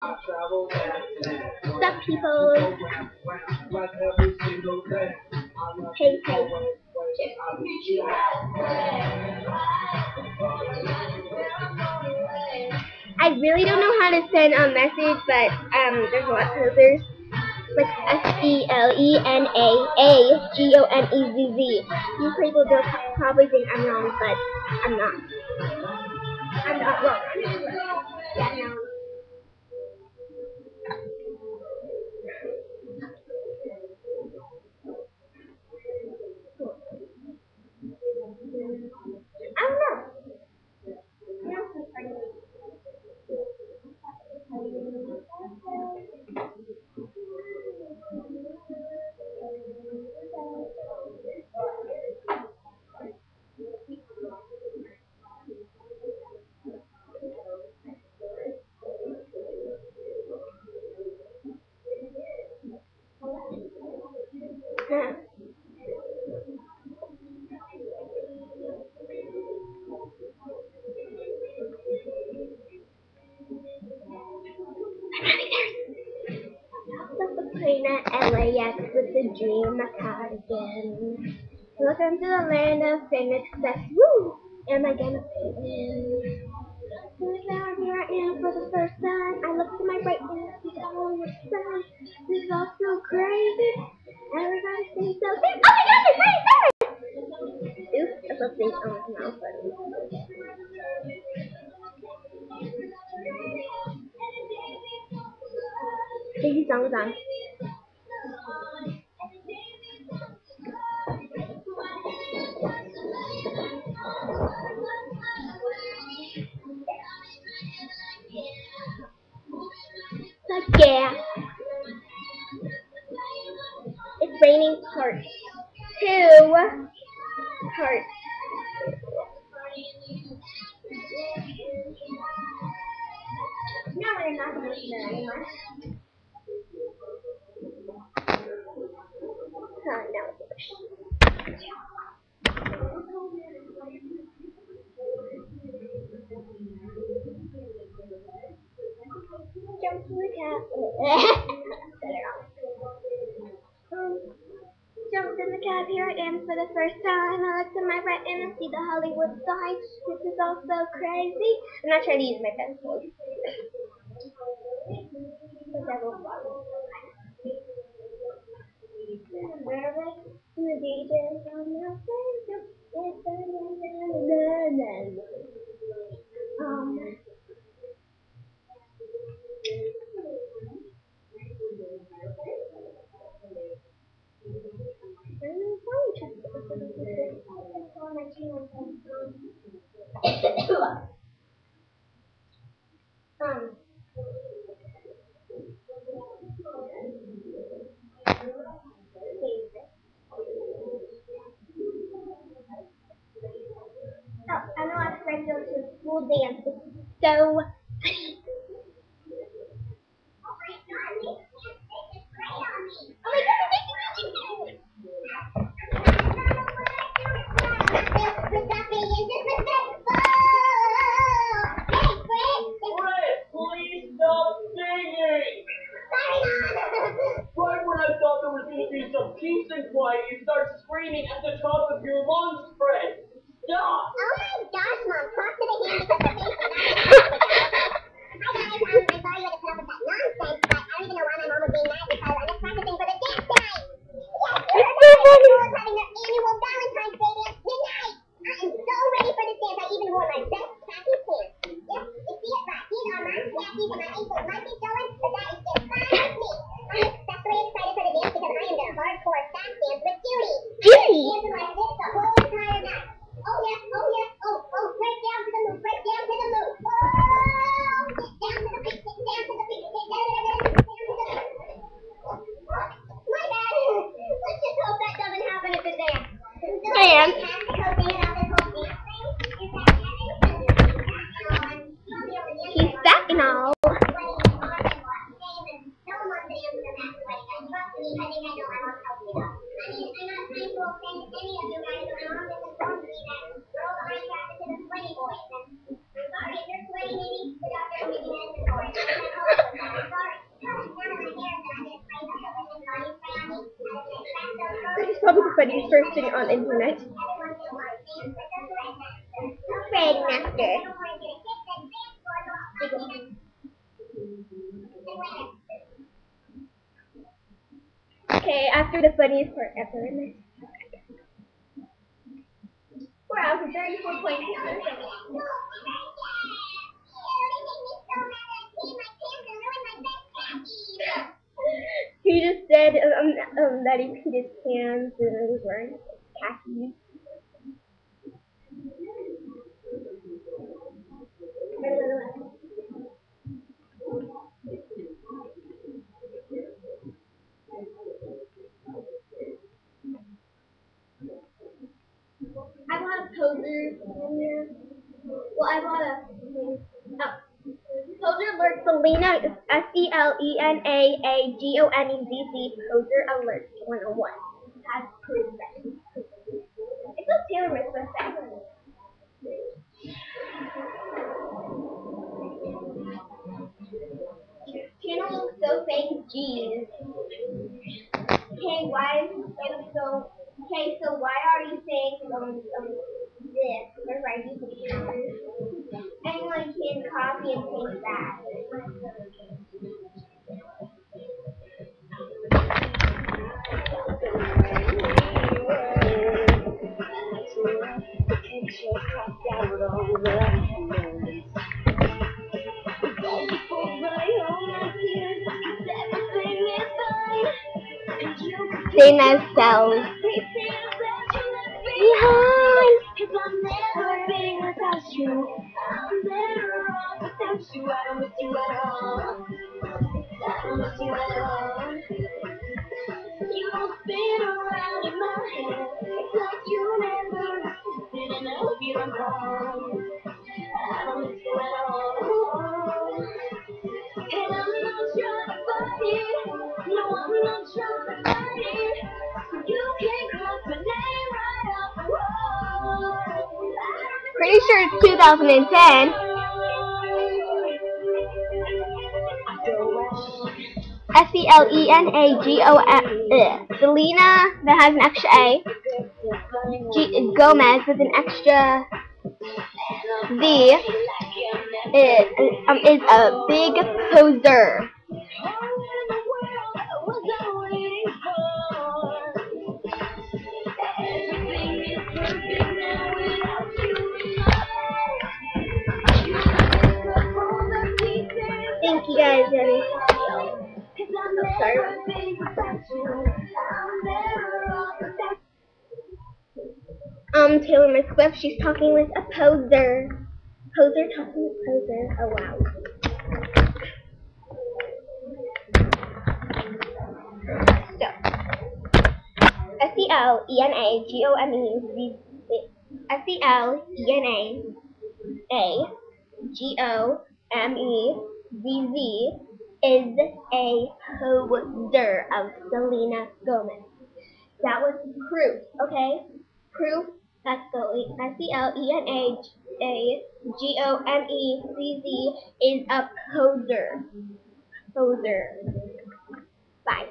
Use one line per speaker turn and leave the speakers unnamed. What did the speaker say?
What's up, people? Hey, hey. I really don't know how to send a message, but there's a lot of others. Like SELENAAGOMEZZ. You people will probably think I'm wrong, but I'm not. I'm not wrong. Yeah, no. I don't know. Playing at LAX with the dream cardigan. Welcome to the land of fame success. Woo! Am I gonna fit in? Down here I am for the first time. I look to my right and see the whole sun. This is all so crazy. Everybody seems so big. Oh my god, it's right there! Oops, that's a thing on my mouth. Daisy song is on. Like, yeah. It's raining hearts. 2 hearts. No, we're not going to do that anymore. No. Jump to the cat. Jumped in the cab, here I am for the first time. I look to my right and I see the Hollywood sign. This is all so crazy. I'm not trying to use my pencil. The devil's bottle. The DJ's on the face. I know our friend goes to school dance. So
peace and quiet, you start screaming at the top of your lungs, Fred. Stop!
Oh my gosh, Mom, talk to the hand because the face is not. Hi guys, I'm sorry you had to put up with that nonsense, but I don't even know why my mom was being mad because I'm just practicing for the dance tonight. Yes, we're having their annual Valentine's Day dance tonight. I am so ready for this dance. I even wore my best khaki pants. Yes, you see it right. These are my khakis and my ankles might be showing, but that is just fine with me. I'm especially excited for the dance because I am going to hardcore fast dance with Judy.
Judy!
Dancing like this the whole entire night. Oh yeah, break down to the move, break down to the move. Oh, get down to the beat, get down to the beat, get down to the beat, get down to the beat. My bad. Let's just hope that doesn't happen at the dance.
And he's back and all. funny person on internet.
Fred Master.
Okay, after the funniest part ever. Wow, 34.6. He just said that he peed his pants and he was wearing khakis. I bought a poser in here. Well, I bought a poser alert Selena SELENAAGOMEZZ poser alert 101. Has proof that it's a Taylor Swift thing. Channel looks so fake. Jeez. Okay, why is it so? Okay, so why are you saying this? Where I use the counters? Anyone can copy and paste that. Same as cells. Behind. You don't spin around in my head. It's like you never been and I hope you don't come. I don't miss you at all. And I'm not trying to fight it. No, I'm not trying to fight it. You can cross my name right off the wall. Pretty sure it's 2010. SELENAGOMEZZ. Selena, that has an extra A. Gomez with an extra Z. Is a big poser. Thank you guys. Sorry. Taylor Swift, she's talking with a poser. Poser talking with poser. Oh wow. So SELENAAGOMEZZ is a poser of Selena Gomez. That was proof, okay? Proof that SELENAAGOMEZZ is a poser. Poser. Bye.